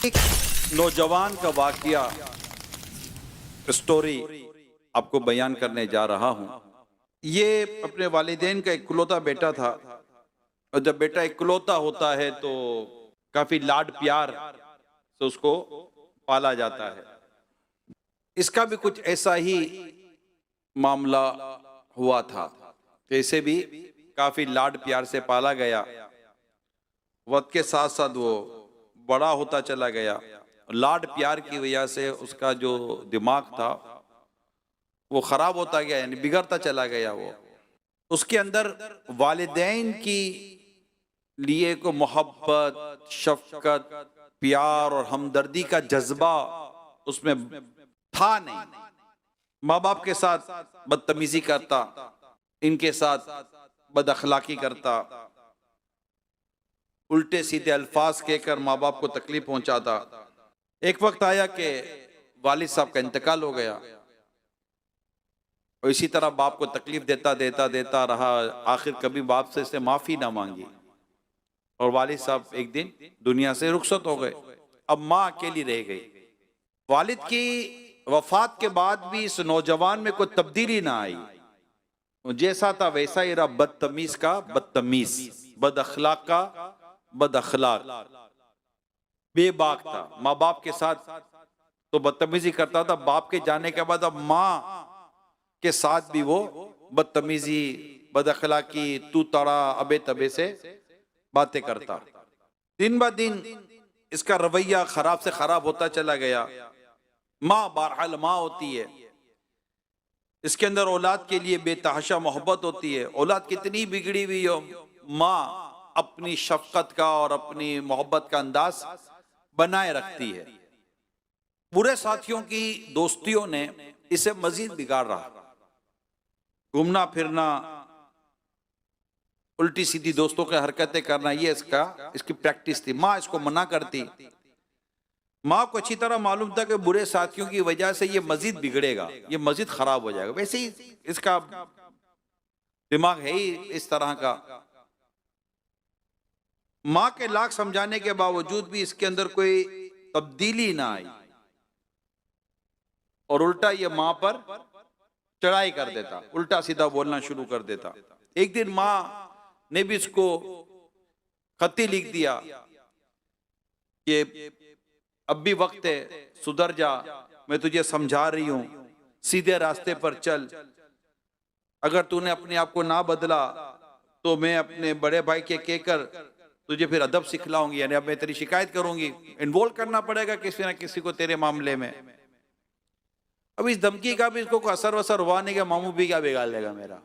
एक नौजवान का वाकया स्टोरी आपको बयान करने जा रहा हूं। ये अपने वालिदैन का इकलौता बेटा था और जब बेटा इकलौता होता है तो काफी लाड प्यार से उसको पाला जाता है। इसका भी कुछ ऐसा ही मामला हुआ था। इसे भी काफी लाड प्यार से पाला गया। वक्त के साथ साथ वो बड़ा होता चला गया। लाड प्यार की वजह से उसका जो दिमाग था वो खराब होता गया, यानी बिगड़ता चला गया। वो उसके अंदर वालिदैन की लिए को मोहब्बत, शफकत, प्यार और हमदर्दी का जज्बा उसमें था नहीं। माँ बाप के साथ बदतमीजी करता, इनके साथ बदअखलाकी करता, उल्टे सीधे अल्फाज कहकर माँ बाप को तकलीफ पहुंचाता। एक वक्त आया कि वालिद साहब का इंतकाल हो गया और इसी तरह बाप को तकलीफ देता देता देता रहा। आखिर कभी बाप से इसने माफी ना मांगी और वालिद साहब एक दिन दुनिया से रुखसत हो गए। अब माँ अकेली रह गई। वालिद की वफात के बाद भी इस नौजवान में कोई तब्दीली ना आई। जैसा था वैसा ही रहा, बदतमीज का बदतमीज, बद अखलाक का बद अखलाक, बेबाक था। माँ बाप के साथ तो बदतमीजी करता था, बाप के जाने के बाद अब माँ के साथ भी वो बदतमीजी, बद अखलाकी, तू तड़ा, अबे तबे से बातें करता। दिन ब दिन इसका रवैया खराब से खराब होता चला गया। माँ बहरहाल माँ होती है, इसके अंदर औलाद के लिए बेतहाशा मोहब्बत होती है। औलाद कितनी बिगड़ी हुई हो, माँ अपनी शफकत का और अपनी मोहब्बत का अंदाज बनाए रखती है। बुरे साथियों की दोस्तियों ने इसे मजीद बिगाड़ रहा। घूमना फिरना, उल्टी सीधी दोस्तों की हरकतें करना, ये इसकी प्रैक्टिस थी। माँ इसको मना करती। माँ को अच्छी तरह मालूम था कि बुरे साथियों की वजह से ये मजीद बिगड़ेगा, ये मजीद खराब हो जाएगा। वैसे ही इसका दिमाग है ही इस तरह का। माँ के लाख समझाने के बावजूद भी इसके अंदर कोई तब्दीली ना आई और उल्टा ये माँ पर चढ़ाई कर देता, उल्टा सीधा बोलना शुरू कर देता। एक दिन माँ ने भी इसको खत्ती लिख दिया कि अब भी वक्त है, सुधर जा, मैं तुझे समझा रही हूं, सीधे रास्ते पर चल। अगर तूने अपने आप को ना बदला तो मैं अपने बड़े भाई के कहकर तुझे फिर अदब सिखलाऊंगी, यानी अब मैं तेरी शिकायत करूंगी। इन्वॉल्व करना पड़ेगा किसी ना किसी को तेरे मामले में। अब इस धमकी का भी इसको असर वसर हुआ नहीं कि मामू भी क्या बिगाड़ लेगा मेरा।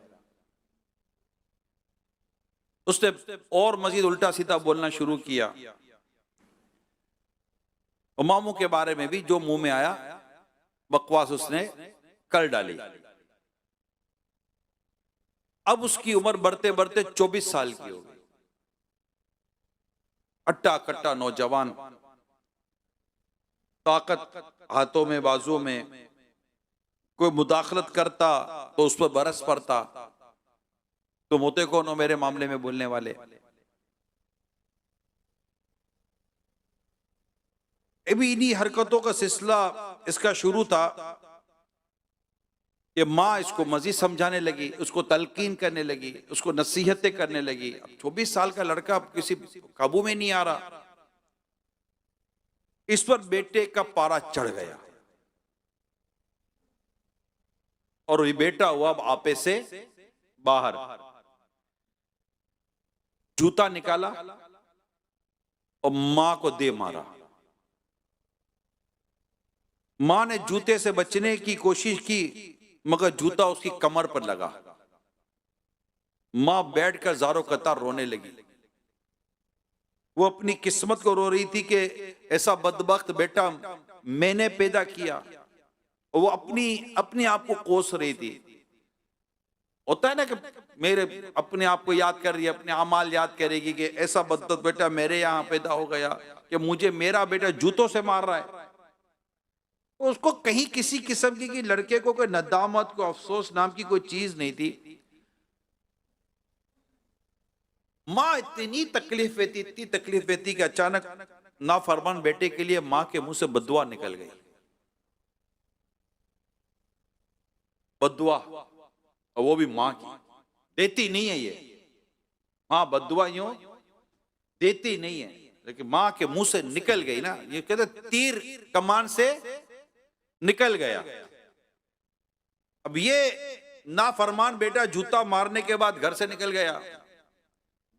उसने और मजीद उल्टा सीधा बोलना शुरू किया और मामू के बारे में भी जो मुंह में आया बकवास उसने कर डाली। अब उसकी उम्र बढ़ते बढ़ते 24 साल की हो गई। अट्टा कट्टा नौजवान, ताकत हाथों में बाजुओं में। कोई मुदाखलत करता तो उस पर बरस पड़ता, तुम होते कौन हो मेरे मामले में बोलने वाले। अभी इन्हीं हरकतों का सिलसिला इसका शुरू था कि माँ इसको मजीद समझाने लगी, उसको तलकीन करने लगी, उसको नसीहतें करने लगी। अब 24 साल का लड़का अब किसी काबू में नहीं आ रहा। इस पर बेटे का पारा चढ़ गया और ये बेटा हुआ अब आपे से बाहर। जूता निकाला और मां को दे मारा। मां ने जूते से बचने की कोशिश की मगर जूता उसकी कमर पर लगा। मां बैठकर ज़ारो कतार रोने लगी। वो अपनी किस्मत को रो रही थी कि ऐसा बदबख्त बेटा मैंने पैदा किया। वो अपने आप को कोस रही थी। होता है ना कि मेरे अपने आप को याद कर रही है, अपने अमाल याद करेगी कि ऐसा बदबख्त बेटा मेरे यहाँ पैदा हो गया कि मुझे मेरा बेटा जूतों से मार रहा है। तो उसको कहीं किसी किस्म की कि लड़के को कोई नदामत, को अफसोस नाम की कोई चीज नहीं थी। माँ इतनी तकलीफ देती, इतनी तकलीफ देती कि अचानक नाफरमान बेटे के लिए मां के मुंह से बद्दुआ निकल गई। बद्दुआ, और वो भी मां की। देती नहीं है ये मां बद्दुआ, यूं देती नहीं है, लेकिन मां के मुंह से निकल गई ना, ये कहते तीर कमान से निकल गया। अब ये नाफरमान बेटा जूता मारने के बाद घर से निकल गया,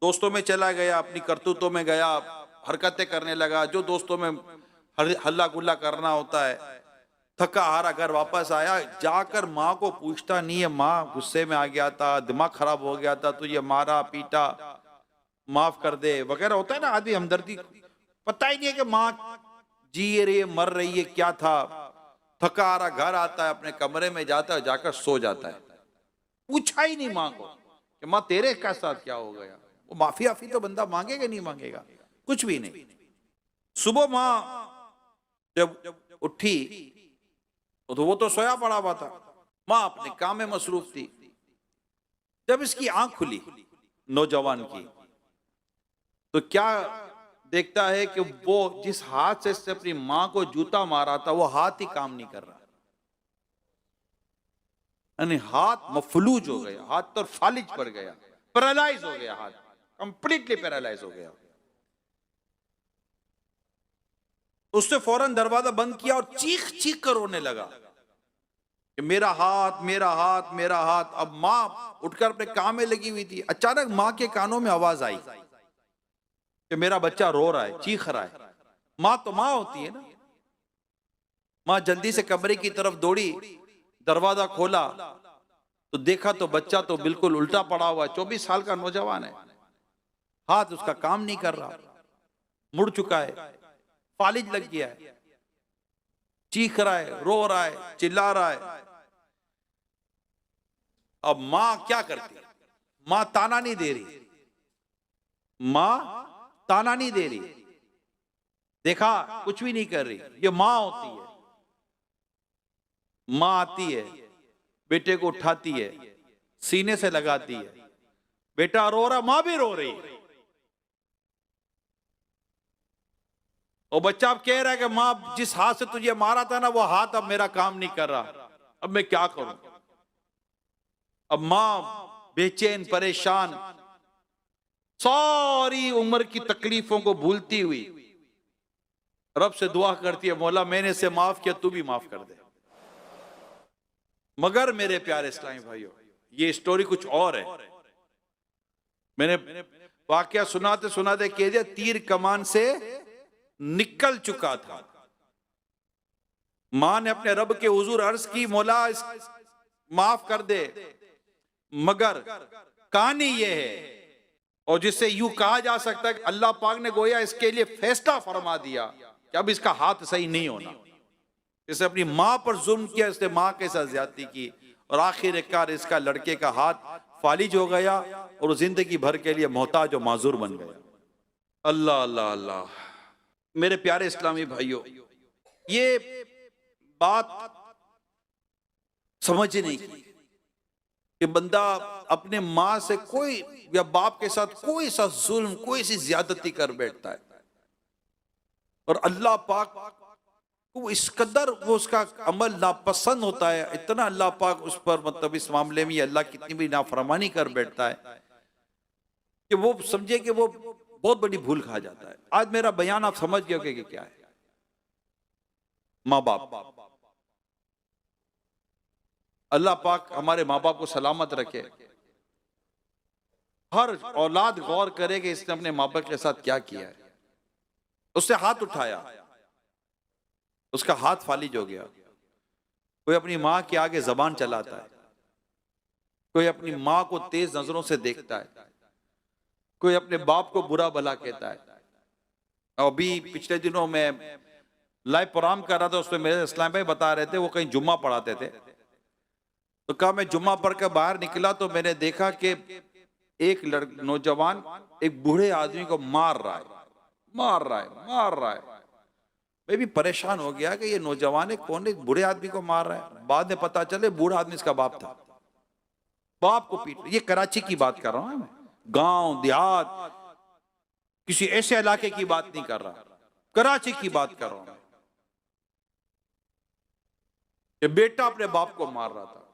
दोस्तों में चला गया, अपनी करतूतों में गया, हरकतें करने लगा जो दोस्तों में हल्ला गुल्ला करना होता है। थका हारा घर वापस आया, जाकर माँ को पूछता नहीं है, माँ गुस्से में आ गया था, दिमाग खराब हो गया था, तुझे मारा पीटा, माफ कर दे वगैरह होता है ना आदमी हमदर्दी। पता ही नहीं है कि माँ जी रही है मर रही है क्या था। थका हारा घर आता है, अपने कमरे में जाता है, जाकर सो जाता है। पूछा ही नहीं माँ को कि माँ तेरे का साथ क्या हो गया। वो माफी आफी तो बंदा मांगेगा नहीं मांगेगा, कुछ भी नहीं। सुबह माँ जब उठी तो वो तो सोया पड़ा हुआ था, माँ अपने काम में मसरूफ थी। जब इसकी आंख खुली नौजवान की, तो क्या देखता है कि वो जिस हाथ से इसने अपनी मां को जूता मारा था वो हाथ ही काम नहीं कर रहा, यानी हाथ मफलूज हो गया, हाथ तो फालिज पड़ गया, पैरालाइज हो गया, हाथ कंप्लीटली पैरालाइज हो गया। उसने फौरन दरवाजा बंद किया और चीख चीख कर रोने लगा कि मेरा हाथ मेरा हाथ मेरा हाथ। अब मां उठकर अपने काम में लगी हुई थी, अचानक मां के कानों में आवाज आई कि मेरा बच्चा रो रहा है, चीख रहा है। मां तो मां होती है ना। मां जल्दी से कमरे की तरफ दौड़ी, दरवाजा खोला तो देखा तो बच्चा तो बिल्कुल उल्टा पड़ा हुआ है, 24 साल का नौजवान है, हाथ उसका काम नहीं कर रहा, मुड़ चुका है, फालिज लग गया है, चीख रहा है, रो रहा है, चिल्ला रहा है। अब मां क्या करती, मां ताना नहीं दे रही, मां ताना नहीं दे रही, देखा कुछ भी नहीं कर रही। ये मां होती है। मां आती है, बेटे को उठाती है, सीने से लगाती है, बेटा रो रहा, मां भी रो रही है। और बच्चा अब कह रहा है कि मां जिस हाथ से तुझे मारा था ना वो हाथ अब मेरा काम नहीं कर रहा, अब मैं क्या करूं। अब मां बेचैन परेशान, सारी उम्र की तकलीफों को भूलती हुई रब से दुआ करती है, मौला मैंने से माफ किया, तू भी माफ कर दे। मगर मेरे प्यारे इस्लामी भाइयों, ये स्टोरी कुछ और है। मैंने वाकया सुनाते सुनाते कह दिया, तीर कमान से निकल चुका था। मां ने अपने रब के हुजूर अर्ज की, मौला माफ कर दे, मगर कहानी यह है, और जिससे यूं कहा जा सकता है कि अल्लाह पाक ने गोया इसके लिए फैसला फरमा दिया कि अब इसका हाथ सही नहीं होना। इसने अपनी मां पर जुल्म किया, इसने मां के साथ ज्यादती की, और आखिरकार इसका लड़के का हाथ फालिज हो गया और जिंदगी भर के लिए मोहताज और माजूर बन गया। अल्लाह अल्लाह अल्लाह। मेरे प्यारे इस्लामी भाइयों, ये बात समझने की कि बंदा अपने मां से कोई या बाप के साथ कोई सा जुल्म, कोई सी ज्यादती कर बैठता है, और अल्लाह पाक को इस कदर वो उसका अमल नापसंद होता है, इतना अल्लाह पाक उस पर मतलब इस मामले में अल्लाह कितनी भी नाफरमानी कर बैठता है कि वो समझे कि वो बहुत बड़ी भूल खा जाता है। आज मेरा बयान आप समझ गए कि क्या है। माँ बाप, अल्लाह पाक हमारे माँ बाप को सलामत रखे। हर औलाद गौर करे कि इसने अपने माँ बाप के साथ क्या किया है। उससे हाथ उठाया, उसका हाथ फालिज हो गया। कोई अपनी माँ के आगे जबान चलाता है, कोई अपनी माँ को तेज नजरों से देखता है, कोई अपने बाप को बुरा भला कहता है। अभी पिछले दिनों में लाइव प्रोग्राम कर रहा था, उसमें मेरे इस्लाम भाई बता रहे थे, वो कहीं जुम्मा पढ़ाते थे, तो कहा मैं जुम्मा पढ़ कर बाहर निकला तो मैंने देखा कि एक नौजवान एक बूढ़े आदमी को मार रहा है, मार रहा है, मार रहा है। मैं भी परेशान हो गया कि ये नौजवान है, कौन एक बूढ़े आदमी को मार रहा है। बाद में पता चले बूढ़ा आदमी इसका बाप था, बाप को पीट। ये कराची की बात कर रहा हूं मैं, गांव देहात, किसी ऐसे इलाके की बात नहीं कर रहा। कराची की बात कर रहा हूं कि बेटा अपने बाप को मार रहा था।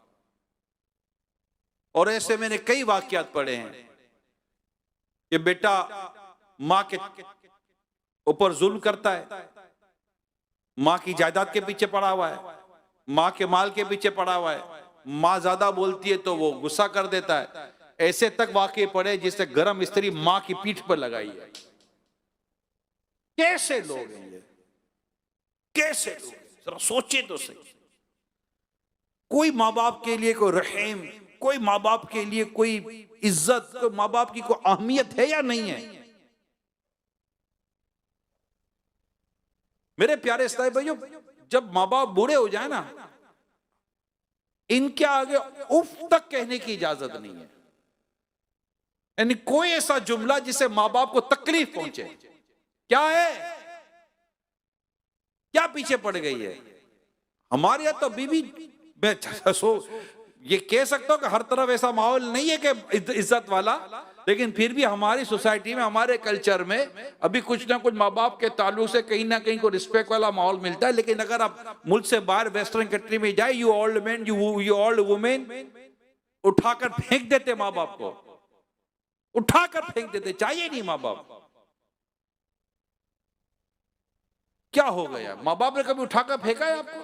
और ऐसे मैंने कई वाकयात पढ़े हैं कि बेटा मां के ऊपर जुल्म करता है, मां की जायदाद के पीछे पड़ा हुआ है, मां के माल के पीछे पड़ा हुआ है, मां ज्यादा बोलती है तो वो गुस्सा कर देता है। ऐसे तक वाकये पड़े जिससे गरम इस्त्री मां की पीठ पर लगाई है। कैसे लोग हैं ये, कैसे लोग हैं? जरा सोचे तो सही। कोई माँ बाप के लिए कोई रहम, कोई माँ बाप के लिए कोई इज्जत, कोई माँ बाप की कोई अहमियत है या नहीं है? मेरे प्यारे इस्लामी भाइयों, जब माँ बाप बूढ़े हो जाए ना, इनके आगे उफ तक कहने की इजाजत नहीं है। यानी कोई ऐसा जुमला जिससे माँ बाप को तकलीफ पहुंचे। क्या है, क्या पीछे पड़ गई है? हमारे यहां तो बीवी, मैं ये कह सकता हूं कि हर तरफ ऐसा माहौल नहीं है कि इज्जत वाला, लेकिन फिर भी हमारी सोसाइटी में, हमारे कल्चर में अभी कुछ ना कुछ माँ बाप के ताल्लुक से कहीं ना कहीं को रिस्पेक्ट वाला माहौल मिलता है। लेकिन अगर आप मुल्क से बाहर वेस्टर्न कंट्री में जाए, you old man, you old women, उठाकर फेंक देते माँ बाप को, उठाकर फेंक देते, चाहिए नहीं माँ बाप। क्या हो गया? माँ बाप ने कभी उठाकर फेंका है आपको?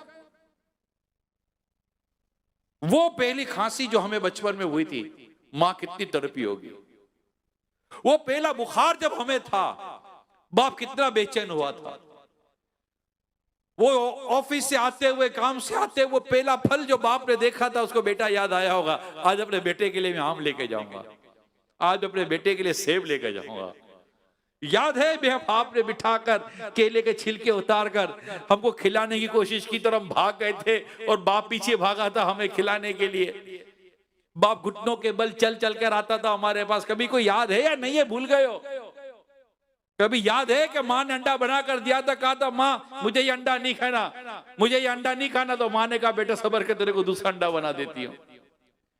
वो पहली खांसी जो हमें बचपन में हुई थी, मां कितनी तड़पी होगी। वो पहला बुखार जब हमें था, बाप कितना बेचैन हुआ था। वो ऑफिस से आते हुए, काम से आते हुए, वो पहला फल जो बाप ने देखा था, उसको बेटा याद आया होगा, आज अपने बेटे के लिए मैं आम लेके जाऊंगा, आज अपने बेटे के लिए सेब लेके जाऊंगा। याद है मैं बाप ने बिठाकर केले के छिलके उतारकर हमको खिलाने की कोशिश की, तो हम भाग गए थे और बाप पीछे भागा था हमें खिलाने के लिए। बाप घुटनों के बल चल चल कर आता था हमारे पास। कभी कोई याद है या नहीं है? भूल गए हो? कभी याद है कि माँ ने अंडा बना कर दिया था, कहा था माँ मुझे ये अंडा नहीं खाना, मुझे ये अंडा नहीं खाना, तो माँ ने कहा बेटा सबर के तेरे को दूसरा अंडा बना देती हूँ।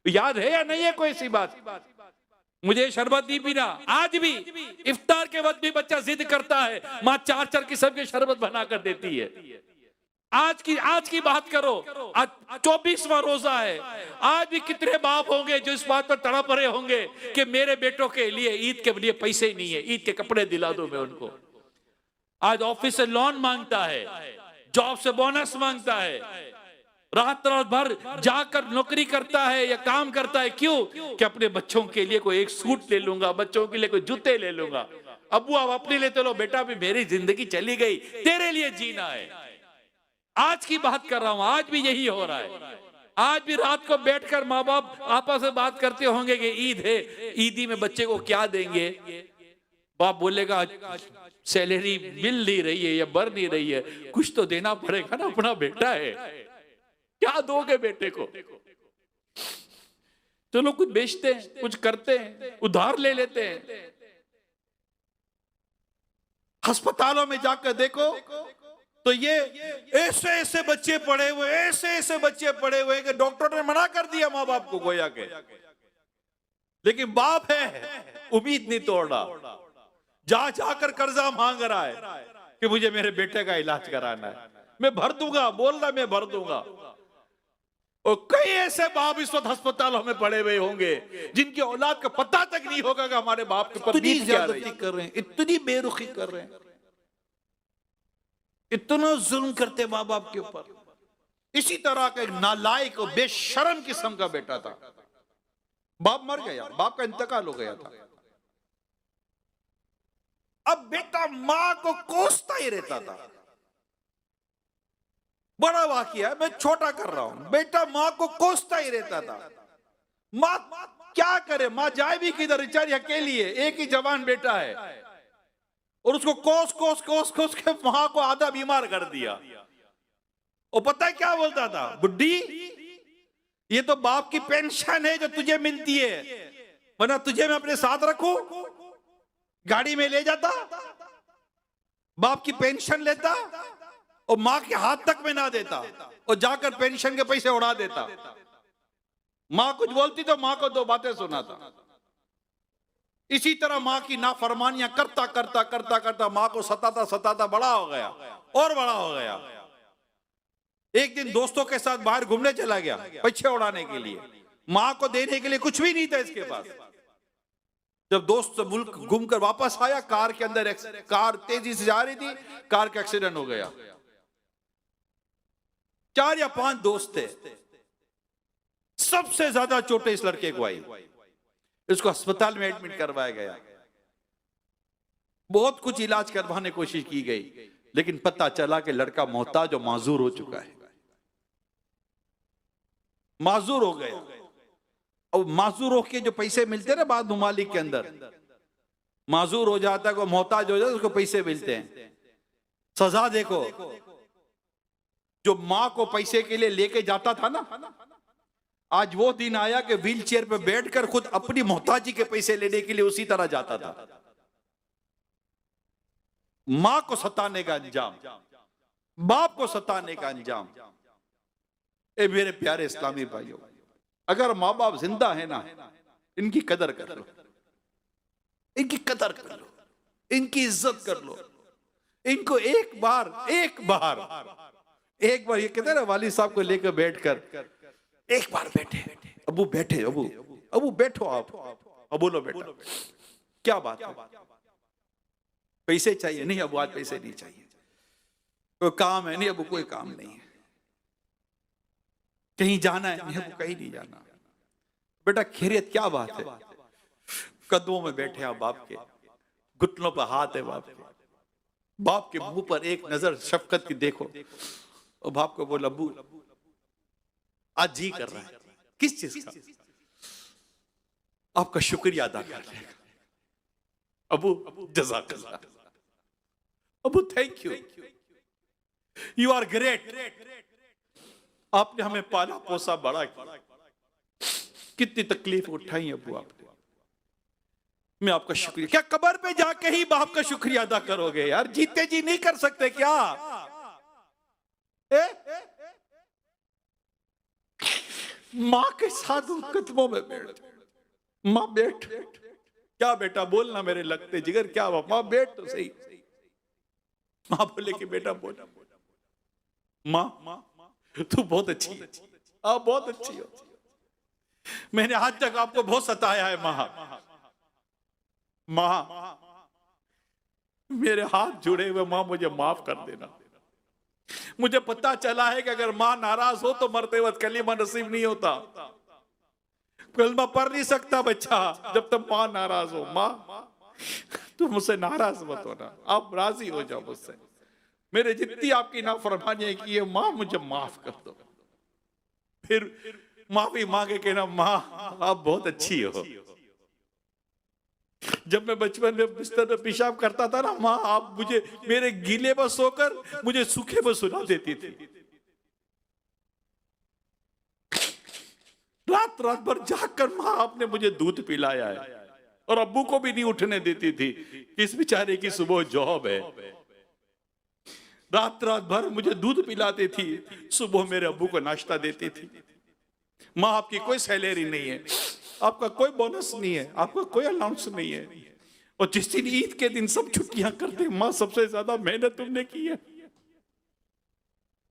याद है या नहीं है कोई सी बात? मुझे शरबत नहीं पीना। आज भी इफ्तार के वक्त भी बच्चा जिद करता है, माँ 4 किस्म के शरबत बना कर देती है। आज की बात करो, आज 24वां रोजा है। आज भी कितने बाप होंगे जो इस बात पर तड़प रहे होंगे कि मेरे बेटों के लिए ईद के लिए पैसे नहीं है, ईद के कपड़े दिला दो मैं उनको। आज ऑफिस से लोन मांगता है, जॉब से बोनस मांगता है, रात भर जाकर नौकरी करता है या काम करता है। क्यों? कि अपने बच्चों के लिए कोई एक सूट ले लूंगा, बच्चों के लिए कोई जूते ले लूंगा। अबू आप अपने लिए तो लो, बेटा भी मेरी जिंदगी चली गई, तेरे लिए जीना है। आज की बात कर रहा हूं, आज भी यही हो रहा है। आज भी रात को बैठकर माँ बाप आपस में बात करते होंगे कि ईद है, ईदी में बच्चे को क्या देंगे। बाप बोलेगा सैलरी मिल नहीं रही है या बढ़ नहीं रही है, कुछ तो देना पड़ेगा ना, अपना बेटा है, क्या दोगे बेटे को? चलो कुछ बेचते हैं, कुछ करते हैं, उधार ले लेते हैं। अस्पतालों में जाकर देखो तो ये ऐसे ऐसे बच्चे पड़े हुए, ऐसे ऐसे बच्चे पड़े हुए कि डॉक्टर ने मना कर दिया माँ बाप को गोया के, लेकिन बाप है उम्मीद नहीं तोड़ रहा, जाकर कर्जा मांग रहा है कि मुझे मेरे बेटे का इलाज कराना है, मैं भर दूंगा, बोल रहा मैं भर दूंगा। और कई ऐसे बाप इस वक्त अस्पतालों में पड़े हुए होंगे जिनकी औलाद का पता तक नहीं होगा कि हमारे बाप के ऊपर इतनी ज्यादती कर रहे हैं, इतनी बेरुखी कर रहे हैं, इतना जुल्म करते माँ बाप के ऊपर। इसी तरह का एक नालायक और बेशर्म किस्म का बेटा था, बाप मर गया, बाप का इंतकाल हो गया था। अब बेटा मां को कोसता ही रहता था। बड़ा वाकया है, मैं छोटा कर रहा हूं। बेटा मां को कोसता ही रहता था। मां क्या करे, मां जाए भी किधर, बेचारी अकेली है, एक ही जवान बेटा है, और उसको कोस कोस कोस कोस के मां को आधा बीमार कर दिया। और पता है क्या बोलता था, बुड्ढी ये तो बाप की पेंशन है जो तुझे मिलती है, वरना तुझे मैं अपने साथ रखूं, गाड़ी में ले जाता, बाप की पेंशन लेता और मां के हाथ तक में ना देता और जाकर पेंशन के पैसे उड़ा देता। मां कुछ बोलती तो मां को 2 बातें सुनाता। इसी तरह माँ की नाफरमानियां करता करता करता करता माँ को सताता सताता बड़ा हो गया और बड़ा हो गया। एक दिन दोस्तों के साथ बाहर घूमने चला गया पीछे उड़ाने के लिए, माँ को देने के लिए कुछ भी नहीं था इसके पास। जब दोस्त मुल्क घूम कर वापस आया, कार के अंदर कार तेजी से जा रही थी, कार का एक्सीडेंट हो गया। 4 या 5 दोस्त थे, सबसे ज्यादा चोटें इस लड़के को आई। इसको अस्पताल में एडमिट करवाया गया, बहुत कुछ इलाज करवाने की कोशिश की गई, लेकिन पता चला कि लड़का मोहताज और माजूर हो चुका है, माजूर हो गया। और माजूर होके जो पैसे मिलते हैं ना बाद ममालिक के अंदर, माजूर हो जाता है, को मोहताज हो जाता है, उसको पैसे मिलते हैं। सजा देखो, जो मां को पैसे के लिए लेके जाता था ना, आज वो दिन आया कि व्हील चेयर पे बैठकर खुद अपनी मोहताजी के पैसे लेने के लिए उसी तरह जाता था। मां को सताने का अंजाम, बाप को सताने का अंजाम। ए मेरे प्यारे इस्लामी भाइयों, अगर माँ बाप जिंदा है ना, इनकी कदर कर लो, इनकी कदर कर लो, इनकी इज्जत कर लो। इनको एक बार ये कहते हैं ना, वाली साहब को लेकर बैठकर एक बार बैठे, अबू बैठे, अबू बैठो, आप बोलो बेटा क्या बात है, पैसे चाहिए? नहीं अबू आज पैसे नहीं चाहिए। कोई काम है? नहीं अबू कोई काम नहीं है। कहीं जाना है? नहीं अबू कहीं नहीं जाना। बेटा खैरियत? क्या बात है? कदमों में बैठे आप बाप के, घुटनों पर हाथ है बाप के, बाप के मुंह पर एक नजर शफकत की देखो, और बाप को बोल अबू आज जी कर रहा है, किस चीज का? आपका शुक्रिया अदा कर लेगा। अबू जज़ाकल्लाह, अबू thank you, you are great, आपने हमें पाला पोसा बड़ा किया, कितनी तकलीफ उठाई अबू आपने, मैं आपका शुक्रिया। क्या कब्र पे जाके ही बाप का शुक्रिया अदा करोगे यार? जीते जी नहीं कर सकते क्या? माँ के साथ उन कदमों में बैठ, माँ बैठ, क्या बेटा बोलना मेरे लगते जिगर, क्या हुआ? माँ बैठ तो सही। माँ बोले कि बेटा बोल, माँ तू बहुत अच्छी है, आप बहुत अच्छी हो, मैंने आज तक आपको बहुत सताया है माँ, मेरे हाथ जुड़े हुए माँ मुझे माफ कर देना। मुझे पता चला है कि अगर माँ नाराज हो तो मरते वक्त कलीमा नसीब नहीं होता, कलमा पढ़ नहीं सकता बच्चा जब तक माँ नाराज हो। माँ तुम मुझसे नाराज मत होना, आप राजी हो जाओ मुझसे, मेरे जितनी आपकी नाफरमानियां की है माँ मुझे माफ कर दो। फिर माफी मांगे के ना, माँ आप बहुत अच्छी हो। जब मैं बचपन में बिस्तर में पेशाब करता था ना, माँ आप मुझे मेरे गीले पर सोकर मुझे सूखे पर सुला देती थी। रात रात भर जागकर माँ आपने मुझे दूध पिलाया है, और अब्बू को भी नहीं उठने देती थी, किस बेचारे की सुबह जॉब है। रात रात भर मुझे दूध पिलाती थी, सुबह मेरे अब्बू को नाश्ता देती थी। माँ आपकी कोई सैलरी नहीं है, आपका कोई बोनस नहीं है, आपका कोई अलाउंस नहीं है, और जिस दिन ईद के दिन सब छुट्टियां करते, माँ सबसे ज्यादा मेहनत तुमने की है,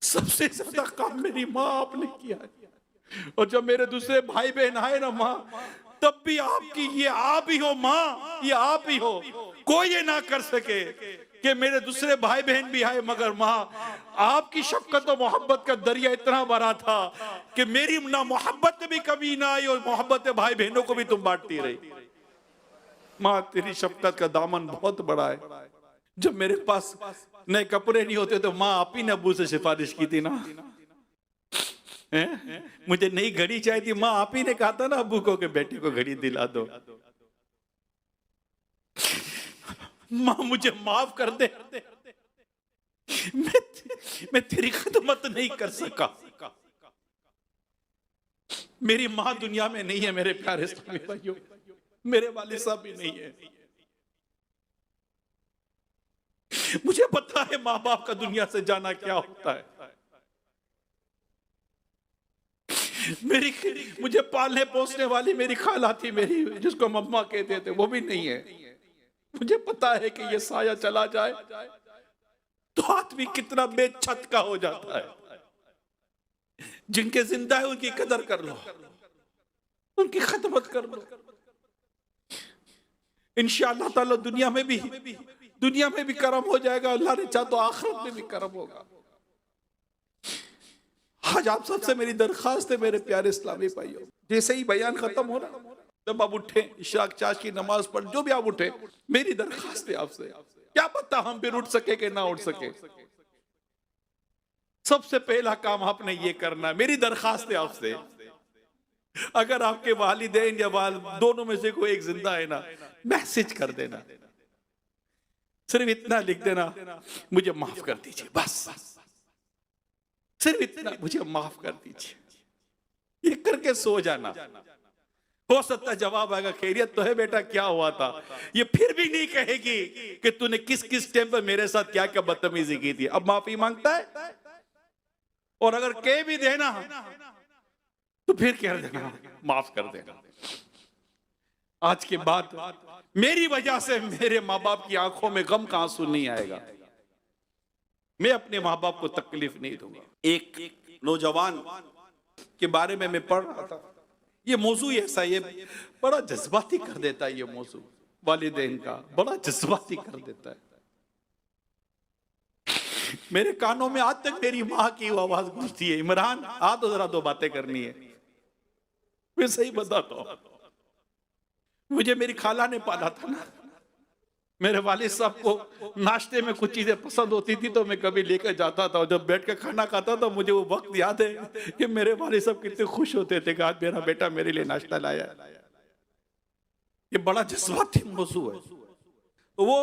सबसे ज्यादा काम मेरी माँ आपने किया है। और जब मेरे दूसरे भाई बहन आए ना माँ, तब भी आपकी ये आप ही हो माँ, ये आप ही हो, कोई ये ना कर सके कि मेरे दूसरे भाई बहन भी आए, मगर माँ आपकी शफकत और मोहब्बत का दरिया इतना बड़ा था कि मेरी ना मोहब्बत भी कभी ना आई, और मोहब्बत भाई बहनों को भी तुम बांटती रही। माँ तेरी शफकत का दामन बहुत बड़ा है। जब मेरे पास नए कपड़े नहीं होते तो माँ आप ही ने अब्बू से सिफारिश की थी ना, मुझे नई घड़ी चाहिए थी, माँ आप ही ने कहा था ना अब्बू को कि बेटे को घड़ी दिला दो। माँ मुझे माफ कर दे, मैं तेरी खिदमत नहीं कर सका। मेरी माँ दुनिया में नहीं है मेरे प्यारे इस्लामी भाइयों, मेरे वाले साहब भी नहीं है। मुझे पता है माँ बाप का दुनिया से जाना क्या होता है। मेरी मुझे पालने पोसने वाली मेरी खाला थी मेरी, जिसको मम्मा कहते थे, वो भी नहीं है। मुझे पता है कि ये साया चला जाए तो आदमी कितना बेछत का हो जाता है। जिनके जिंदा है उनकी कदर कर लो, उनकी खिदमत कर लो। इंशाअल्लाह ताला दुनिया में भी करम हो जाएगा, अल्लाह ने चाहा तो आखिरत में भी करम होगा। आज आप सबसे मेरी दरखास्त है मेरे प्यारे इस्लामी भाइयों, जैसे ही बयान खत्म हो रहा, जब आप उठे इशराक चाश की नमाज पढ़, जो भी आप उठे, मेरी दरखास्त है आपसे, क्या पता हम फिर उठ सके कि ना उठ सके। सबसे पहला काम आपने ये करना है, मेरी दरखास्त है आपसे, अगर आपके वालिदैन या दोनों में से कोई एक जिंदा है ना, मैसेज कर देना, सिर्फ इतना लिख देना, मुझे माफ कर दीजिए, बस सिर्फ इतना, मुझे माफ कर दीजिए, ये करके सो जाना। हो सकता जवाब आएगा खैरियत तो है बेटा, क्या हुआ था। ये फिर भी नहीं कहेगी कि तूने किस किस टाइम पर मेरे साथ क्या क्या बदतमीजी की थी। अब माफी मांगता है, और अगर कह भी देना तो फिर कह देना माफ कर देना। आज के बाद मेरी वजह से मेरे माँ बाप की आंखों में गम का आंसू नहीं आएगा, मैं अपने माँ बाप को तकलीफ नहीं दूंगा। एक नौजवान के बारे में मैं पढ़ रहा था, ये मौजू ऐसा, ये बड़ा जज्बाती कर देता है, ये मौजू वालिदैन का बड़ा जज्बाती कर देता है। मेरे कानों में आज तक मेरी माँ की आवाज गूंजती है, इमरान आ तो जरा दो बातें करनी है। मैं सही बताता हूं, मुझे मेरी खाला ने पाला था ना, मेरे वालिद साहब को नाश्ते में कुछ चीजें पसंद होती थी तो मैं कभी लेकर जाता था, और जब बैठ कर खाना खाता था मुझे वो वक्त याद है कि मेरे वालिद साहब कितने खुश होते थे कि आज मेरा बेटा मेरे लिए नाश्ता लाया। ये बड़ा जज्बाती मौजू है। तो वो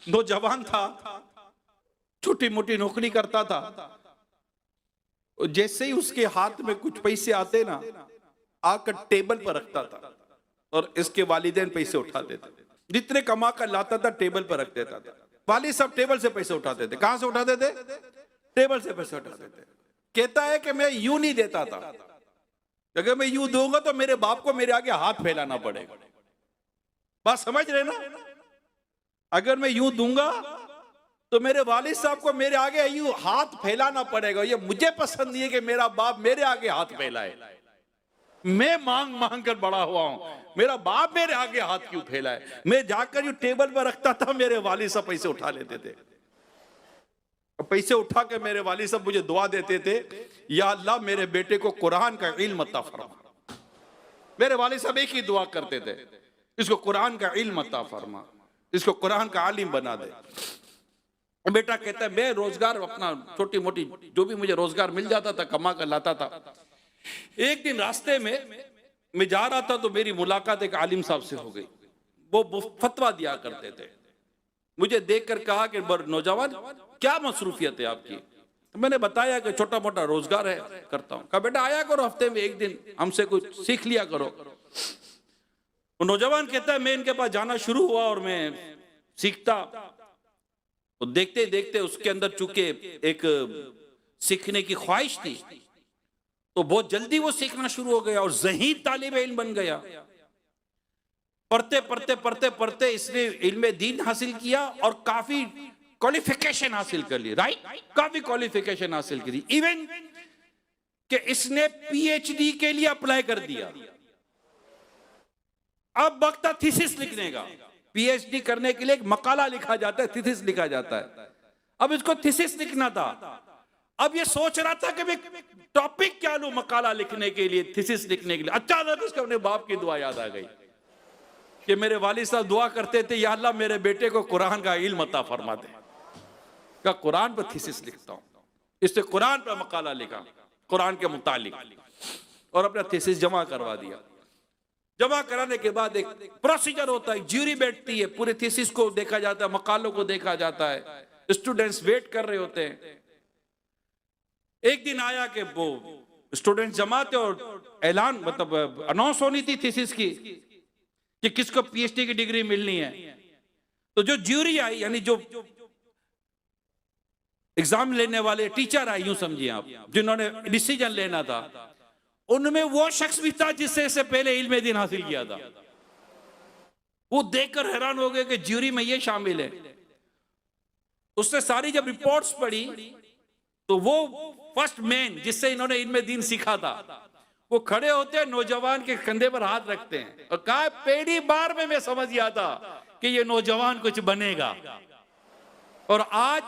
नौजवान था, छोटी मोटी नौकरी करता था, जैसे ही उसके हाथ में कुछ पैसे आते ना, आकर टेबल पर रखता था और इसके वालिदैन पैसे उठा देते थे। जितने कमा कर लाता था टेबल पर रख देता था। वालिद साहब टेबल से पैसे उठाते थे। कहां से उठाते थे? टेबल से पैसे उठाते थे। कहता है कि मैं यूं नहीं देता था, अगर मैं यूं दूंगा तो मेरे बाप को मेरे आगे हाथ फैलाना पड़ेगा। बात समझ रहे ना? अगर मैं यूं दूंगा तो मेरे वालिद साहब को मेरे आगे यूं हाथ फैलाना पड़ेगा। ये मुझे पसंद नहीं है कि मेरा बाप मेरे आगे हाथ फैलाए। मैं मांग मांग कर बड़ा हुआ हूं, मेरा बाप मेरे आगे हाथ क्यों फैलाए। मैं जाकर यूं टेबल पर रखता था, मेरे वालिद साहब पैसे उठा लेते थे। पैसे उठा के मेरे वालिद साहब मुझे दुआ देते थे, या अल्लाह मेरे बेटे को कुरान का इल्म अता फरमा। मेरे वालिद साहब एक ही दुआ करते थे, इसको कुरान का इल्म अता फरमा, इसको कुरान का आलिम बना दे। बेटा कहता है मैं रोजगार अपना छोटी मोटी जो भी मुझे रोजगार मिल जाता था कमा कर लाता था। एक दिन रास्ते में मैं जा रहा था तो मेरी मुलाकात एक आलिम साहब से हो गई। वो फतवा दिया करते थे। मुझे देखकर कहा कि नौजवान क्या मसरूफियत है आपकी? तो मैंने बताया कि छोटा मोटा रोजगार है, करता हूं। कहा बेटा आया करो हफ्ते में एक दिन, हमसे कुछ सीख लिया करो। वो नौजवान कहता है मैं इनके पास जाना शुरू हुआ और मैं सीखता, तो देखते देखते उसके अंदर चूंकि एक सीखने की ख्वाहिश थी तो बहुत जल्दी वो सीखना शुरू हो गया और ज़हीद तालिब इल्म बन गया। पढ़ते पढ़ते पढ़ते पढ़ते इसने इल्म दीन हासिल किया और काफी क्वालिफिकेशन हासिल कर ली। राइट, काफी क्वालिफिकेशन हासिल की। इवन कि इसने पीएचडी के लिए अप्लाई कर दिया। अब वक्त था थीसिस लिखने का। पीएचडी करने के लिए एक मकाला लिखा जाता है, थीसिस लिखा जाता है। अब इसको थीसिस लिखना था। अब ये सोच रहा था कि मैं टॉपिक क्या लूं मकाला लिखने के लिए, थीसिस लिखने के लिए। अचानक उसको अपने बाप की दुआ याद आ गई कि मेरे वालिद साहब दुआ करते थे, या अल्लाह मेरे बेटे को कुरान का इल्म अता फरमा दे। का कुरान पर थीसिस लिखता हूं। इससे कुरान पर मकाला लिखा, कुरान के मुतालिक, और अपना थीसिस जमा करवा दिया। जमा कराने के बाद एक प्रोसीजर होता है, ज्यूरी बैठती है, पूरे थीसिस को देखा जाता है, मकालों को देखा जाता है, स्टूडेंट्स वेट कर रहे होते हैं। एक दिन आया कि वो स्टूडेंट्स जमा थे और ऐलान मतलब अनाउंस होनी थी थीसिस की कि किसको पीएचडी की डिग्री मिलनी है। तो जो ज्यूरी आई, यानी जो एग्जाम लेने वाले टीचर आए, यूं समझिए आप, जिन्होंने डिसीजन लेना था, उनमें वो शख्स भी था जिससे इससे पहले इल्म दीन हासिल किया था। वो देखकर हैरान हो गए कि ज्यूरी में ये शामिल है। उसने सारी जब रिपोर्ट्स पढ़ी तो वो फर्स्ट मैन जिससे इन्होंने इल्म दीन सीखा था, वो खड़े होते हैं, नौजवान के कंधे पर हाथ रखते हैं और कहा, पहली बार में मैं समझ गया था कि ये नौजवान कुछ बनेगा। और आज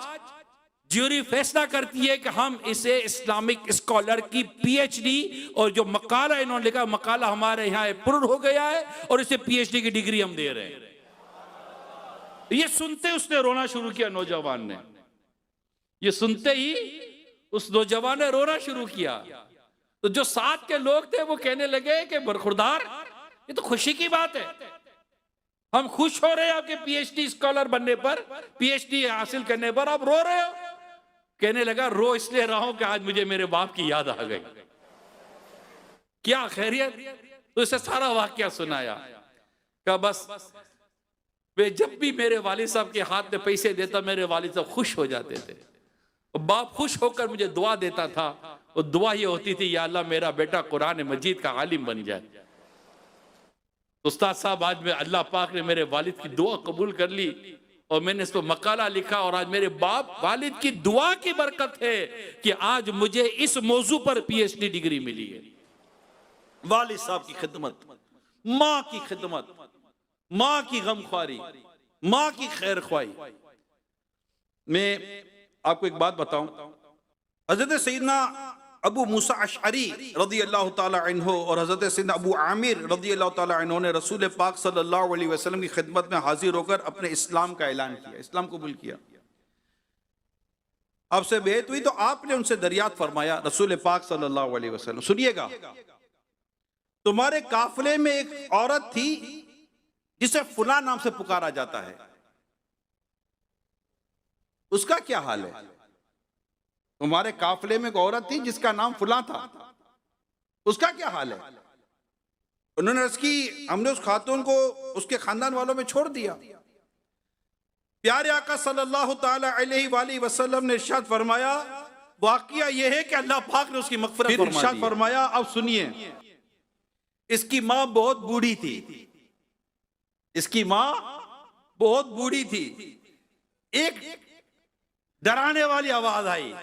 ज्यूरी फैसला करती है कि हम इसे इस्लामिक स्कॉलर की पीएचडी, और जो मकाला इन्होंने लिखा, मकाला हमारे यहाँ अप्रूव हो गया है और इसे पीएचडी की डिग्री हम दे रहे हैं। ये सुनते उसने रोना शुरू किया, नौजवान ने। ये सुनते ही उस नौजवान ने रोना शुरू किया। तो जो साथ के लोग थे वो कहने लगे कि बरखुरदार, ये तो खुशी की बात है, हम खुश हो रहे हैं आपके पीएचडी स्कॉलर बनने पर, पीएचडी हासिल करने पर, आप रो रहे हो। कहने लगा, रो इसलिए रहा हूं कि आज मुझे मेरे बाप की याद आ गई। क्या खैरियत? तो इसे सारा वाकया सुनाया। कहा बस वे जब भी मेरे वालिद साहब के हाथ में पैसे देता, मेरे वालिद साहब खुश हो जाते थे। बाप खुश होकर मुझे दुआ देता था, और दुआ ये होती थी, या अल्लाह मेरा बेटा कुरान मजीद का आलिम बन जाए। उस्ताद साहब, आज मैं अल्लाह पाक ने मेरे वालिद की दुआ कबूल कर ली और मैंने इस पर मकाला लिखा, और आज मेरे बाप वालिद की दुआ की बरकत है कि आज मुझे इस मौजू पर पीएचडी डिग्री मिली है। वालिद साहब की खिदमत, माँ की खिदमत, माँ की गमख्वारी, माँ की खैर ख्वाही। मैं आपको एक बात बताऊं, हजरत सैयदना अबू मूसा अशअरी रज़ी अल्लाह ताला अन्हु और हजरत सैयदना अबू आमिर रज़ी अल्लाह ताला अन्हु ने रसूल पाक सल्लल्लाहु अलैहि वसल्लम की खिदमत में हाजिर होकर अपने इस्लाम का ऐलान किया, इस्लाम कबूल किया। आपसे बेहत हुई तो आपने उनसे दरियात फरमाया, रसूल पाक सल्लल्लाहु अलैहि वसल्लम, सुनिएगा, तुम्हारे काफिले में एक औरत थी जिसे फुला नाम से पुकारा जाता है, उसका क्या हाल है? तुम्हारे काफिले में एक औरत थी जिसका नाम फुला था, उसका क्या हाल है? उन्होंने अर्ज की, हमने उस खातून को उसके खानदान वालों में छोड़ दिया। प्यारे आका सल्लल्लाहु ताला अलैहि वसल्लम ने इरशाद फरमाया, वाकया यह है कि अल्लाह पाक ने उसकी मगफिरत इरशाद फरमाया। अब सुनिए, इसकी माँ बहुत बूढ़ी थी, इसकी माँ बहुत बूढ़ी थी। एक डराने वाली आवाज आई,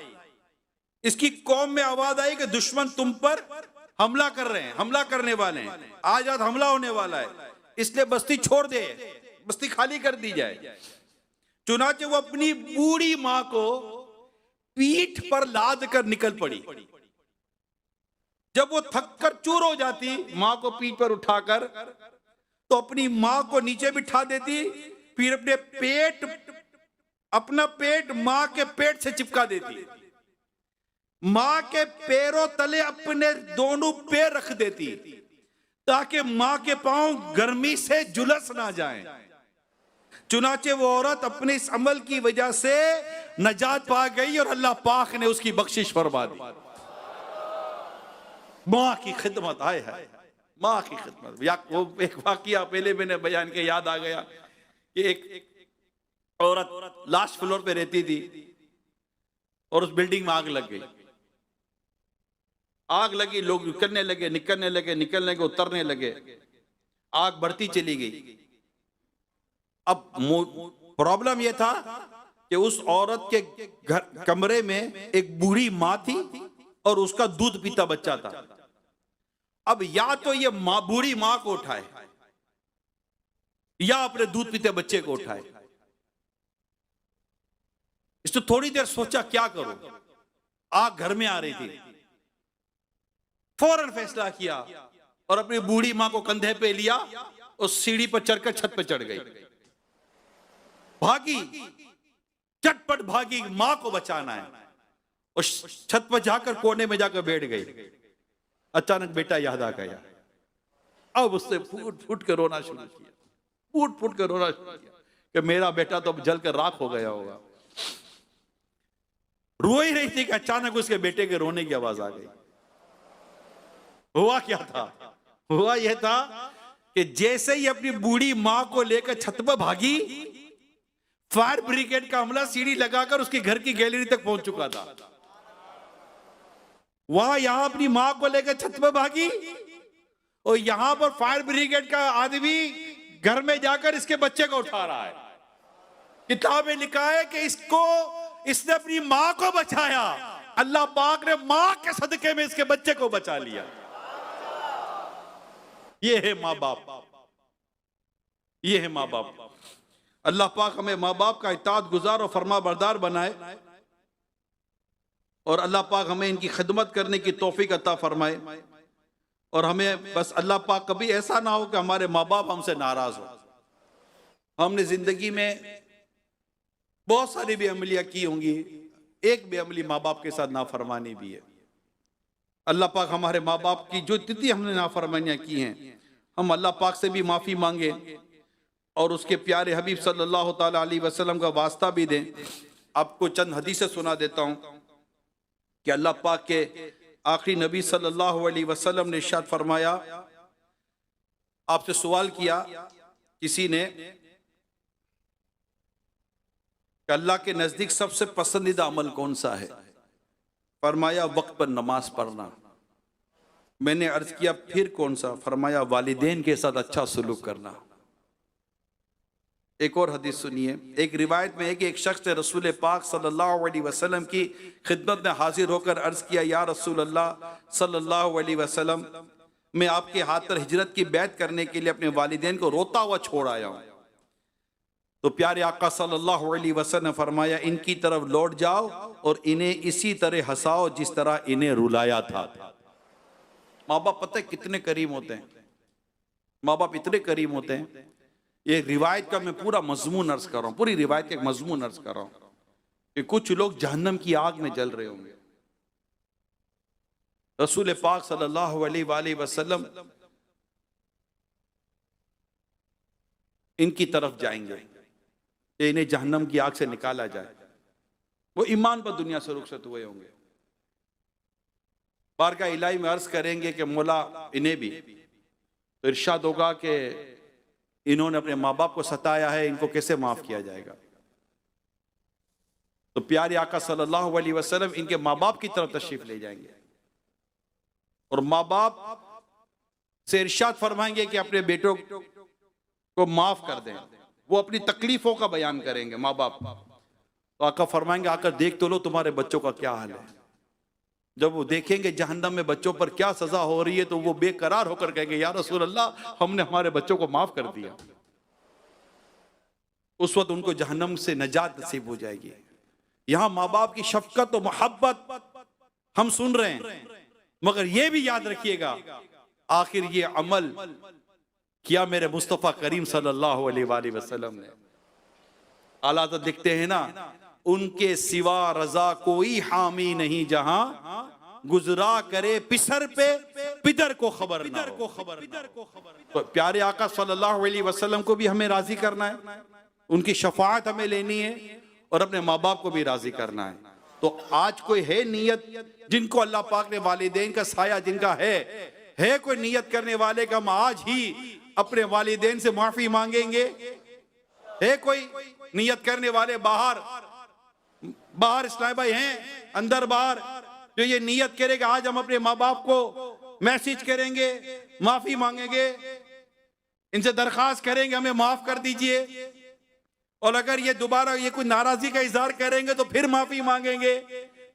इसकी कौम में आवाज आई कि दुश्मन तुम पर हमला कर रहे हैं, हमला करने वाले हैं, आज रात हमला होने वाला है, इसलिए बस्ती छोड़ दे, बस्ती खाली कर दी जाए। चुनाचे वो अपनी बूढ़ी माँ को पीठ पर लाद कर निकल पड़ी। जब वो थक कर चूर हो जाती, माँ को पीठ पर उठाकर तो अपनी माँ को नीचे बिठा देती, फिर अपना पेट माँ के पेट से चिपका देती, माँ के पैरों तले अपने दोनों पैर रख देती ताकि माँ के पांव गर्मी से झुलस ना जाएं। चुनाचे वो औरत अपने इस अमल की वजह से नजात पा गई और अल्लाह पाक ने उसकी बख्शिश फरमा दी। माँ की खिदमत आए है, माँ की खिदमत। या वो एक वाकया पहले मैंने बयान के याद आ गया कि एक औरत लास्ट फ्लोर पे रहती थी और उस बिल्डिंग में आग लग गई। आग लगी, लोग निकलने लगे, निकलने लगे, उतरने लगे, आग बढ़ती चली गई। अब प्रॉब्लम यह था कि उस औरत के घर कमरे में एक बूढ़ी माँ थी और उसका दूध पीता बच्चा था। अब या तो ये बूढ़ी माँ को उठाए या अपने दूध पीते बच्चे को उठाए। इस तो थोड़ी देर सोचा क्या करूं, आग घर में आ रही थी। फौरन फैसला किया और अपनी बूढ़ी मां को कंधे पे लिया और सीढ़ी पर चढ़कर छत पे चढ़ गई। भागी, चटपट भागी, मां को बचाना है, और छत पर जाकर कोने में जाकर बैठ गई। अचानक बेटा याद आ गया। अब उससे फूट फूट कर रोना शुरू किया, फूट फूट कर रोना शुरू किया कि मेरा बेटा तो अब जलकर राख हो गया होगा। रो ही रही थी कि अचानक उसके बेटे के रोने की आवाज आ गई। हुआ क्या था? हुआ यह था कि जैसे ही अपनी बूढ़ी मां को लेकर छत पर भागी, फायर ब्रिगेड का अमला सीढ़ी लगाकर उसके घर की गैलरी तक पहुंच चुका था। वहां यहां अपनी मां को लेकर छत पर भागी, और यहां पर फायर ब्रिगेड का आदमी घर में जाकर इसके बच्चे को उठा रहा है। किताब में लिखा है कि इसने अपनी मां को बचाया, अल्लाह पाक ने मां के सदके में इसके बच्चे को बचा लिया। ये है मां बाप, ये है मां बाप। अल्लाह पाक हमें मां बाप का इताअत गुजार और फरमा बरदार बनाए, और अल्लाह पाक हमें इनकी खिदमत करने की तौफीक अता फरमाए। और हमें बस अल्लाह पाक कभी ऐसा ना हो कि हमारे माँ बाप हमसे नाराज हो। हमने जिंदगी में बहुत सारी बेअमलियां की होंगी, एक बेअमली माँ बाप के साथ नाफरमानी भी है। अल्लाह पाक हमारे माँ बाप की जो जितनी हमने नाफरमानियां की हैं, हम अल्लाह पाक से भी माफी मांगे और उसके प्यारे हबीब सल्लल्लाहु ताला अलैहि वसल्लम का वास्ता भी दें। आपको चंद हदीसें सुना देता हूं कि अल्लाह पाक के आखिरी नबी सल्लल्लाहु अलैहि वसल्लम ने इरशाद फरमाया, आपसे सवाल किया किसी ने कि अल्लाह के नजदीक सबसे पसंदीदा अमल कौन सा है? फरमाया वक्त पर नमाज पढ़ना। मैंने अर्ज किया फिर कौन सा? फरमाया वालिदैन के साथ अच्छा सलूक करना। एक और हदीस सुनिए। एक रिवायत में है कि एक शख्स ने रसूल पाक सल्लल्लाहु अलैहि वसल्लम की खिदमत में हाजिर होकर अर्ज किया, या रसूल अल्लाह सल्लल्लाहु अलैहि वसल्लम, मैं आपके हाथ पर हिजरत की बैत करने के लिए अपने वालिदैन को रोता हुआ छोड़ आया हूं। तो प्यारे आका सल्लल्लाहु अलैहि वसल्लम ने फरमाया, इनकी तरफ लौट जाओ और इन्हें इसी तरह हंसाओ जिस तरह इन्हें रुलाया था। माँ बाप पता है कितने करीम होते हैं, माँ बाप इतने करीम होते हैं। ये रिवायत का मैं पूरा मजमून अर्ज कर रहा हूं, पूरी रिवायत का एक मजमून अर्ज कर रहा हूं कि कुछ लोग जहन्नम की आग में जल रहे होंगे। रसूल पाक सल्लल्लाहु अलैहि वसल्लम इनकी तरफ जाएंगे कि इन्हें जहन्नम की आग से निकाला जाए। वो ईमान पर दुनिया से रुखसत हुए होंगे, बारगाह इलाही में अर्ज करेंगे कि मौला इन्हें भी। तो इरशाद होगा कि इन्होंने अपने माँ बाप को सताया है, इनको कैसे माफ किया जाएगा? तो प्यारे आका सल्लल्लाहु अलैहि वसल्लम इनके माँ बाप की तरफ तशरीफ ले जाएंगे और माँ बाप से इरशाद फरमाएंगे कि अपने बेटों को माफ कर दें। वो अपनी तकलीफों का बयान करेंगे माँ बाप। तो आका फरमाएंगे, आकर देख तो लो तुम्हारे बच्चों का क्या हाल है। जब वो देखेंगे जहन्नम में बच्चों पर क्या सजा हो रही है, तो वो बेकरार होकर कहेंगे, या रसूल अल्लाह, हमने हमारे बच्चों को माफ कर दिया। उस वक्त उनको जहन्नम से नजात नसीब हो जाएगी। यहां माँ बाप की शफकत और मोहब्बत हम सुन रहे हैं, मगर ये भी याद रखिएगा आखिर ये अमल किया मेरे मुस्तफा करीम सल्लल्लाहु अलैहि वसल्लम ने। आला हज़रत लिखते हैं ना, उनके सिवा रजा कोई हामी नहीं, जहां गुजरा करे पिसर पे पिदर को खबर ना हो। तो प्यारे आका सल्लल्लाहु अलैहि वसल्लम को भी हमें राजी करना है, उनकी शफाअत हमें लेनी है और अपने माँ बाप को भी राजी करना है। तो आज कोई है नियत जिनको अल्लाह पाक ने वालिदैन का साया जिनका है कोई नियत करने वाले का हम आज ही अपने वालिदैन से माफी मांगेंगे? है कोई नियत करने वाले बाहर इस्लाम भाई हैं, अंदर बाहर, जो ये नियत करेगा आज हम अपने माँ बाप को मैसेज करेंगे, माफी मांगेंगे, इनसे दरखास्त करेंगे हमें माफ कर दीजिए, और अगर ये दोबारा ये कोई नाराजगी का इजहार करेंगे तो फिर माफी मांगेंगे,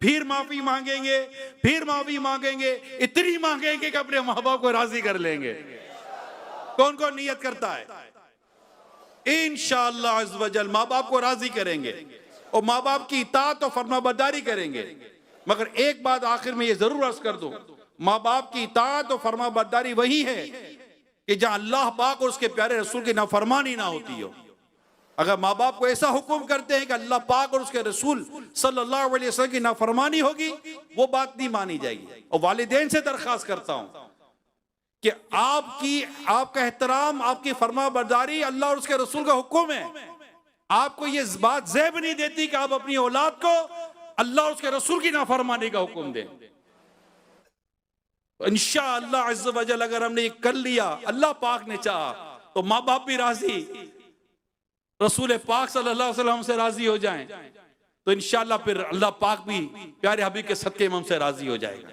फिर माफी मांगेंगे, फिर माफी मांगेंगे, इतनी मांगेंगे कि अपने माँ बाप को राजी कर लेंगे। कौन कौन नियत करता है? इंशाअल्लाह अज़्ज़ वजल माँ बाप को राजी करेंगे और माँ बाप की इताअत और फरमाबरदारी करेंगे। मगर एक बात आखिर में ये जरूर अर्ज कर दूं, माँ बाप की इताअत और फरमाबरदारी वही है कि जहां अल्लाह पाक और उसके प्यारे रसूल की नाफरमानी ना होती हो। अगर माँ बाप को ऐसा हुक्म करते हैं कि अल्लाह पाक और उसके रसूल सल्लल्लाहु अलैहि वसल्लम की नाफरमानी होगी, वो बात नहीं मानी जाएगी। और वालिदैन से दरखास्त करता हूं कि आपका एहतराम, आपकी फरमाबरदारी अल्लाह और उसके रसूल का हुक्म है। आपको ये बात ज़ेब नहीं देती कि आप अपनी औलाद को अल्लाह और उसके रसूल की नाफरमानी का हुक्म दें। तो इंशाअल्लाह अज़्ज़ वजल अगर हमने ये कर लिया, अल्लाह पाक ने चाहा, तो माँ बाप भी राजी, रसूल पाक सल्लल्लाहु अलैहि वसल्लम से राजी हो जाएं, तो इंशाअल्लाह फिर अल्लाह पाक भी प्यारे हबीब के सदके में हमसे राजी हो जाएगा।